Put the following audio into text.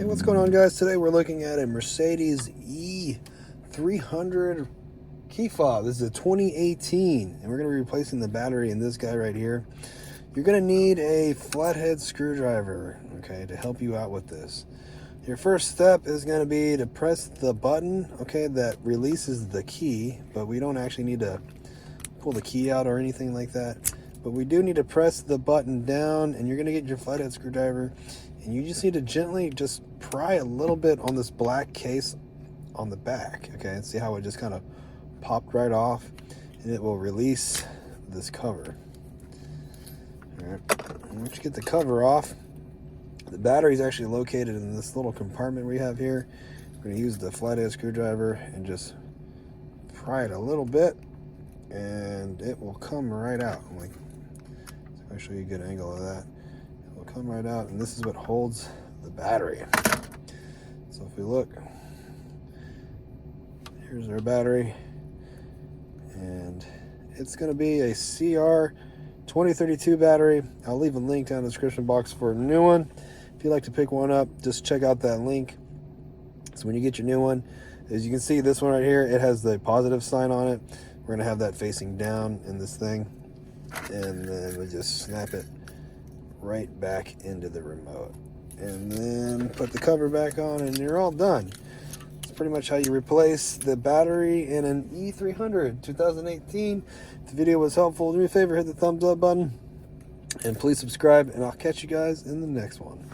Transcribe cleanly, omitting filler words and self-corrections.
Hey, what's going on, guys? Today we're looking at a Mercedes E300 key fob. This is a 2018, and we're going to be replacing the battery in this guy right here. You're going to need a flathead screwdriver, okay, to help you out with this. Your first step is going to be to press the button, okay, that releases the key, but we don't actually need to pull the key out or anything like that. But we do need to press the button down, and you're going to get your flathead screwdriver, and you just need to gently just pry a little bit on this black case on the back, okay, and see how it just kind of popped right off, and it will release this cover. All right, once you get the cover off, the battery is actually located in this little compartment we have here. We're going to use the flathead screwdriver and just pry it a little bit, and it will come right out. Like, I'll show you a good angle of that. It will come right out, and this is what holds the battery. So if we look, here's our battery, and it's going to be a CR 2032 battery. I'll leave a link down in the description box for a new one. If you'd like to pick one up, just check out that link. So when you get your new one, as you can see, this one right here, it has the positive sign on it. We're going to have that facing down in this thing, and then we just snap it right back into the remote, and then put the cover back on, and you're all done. It's pretty much how you replace the battery in an E300 2018. If the video was helpful, do me a favor, hit the thumbs up button, and please subscribe, and I'll catch you guys in the next one.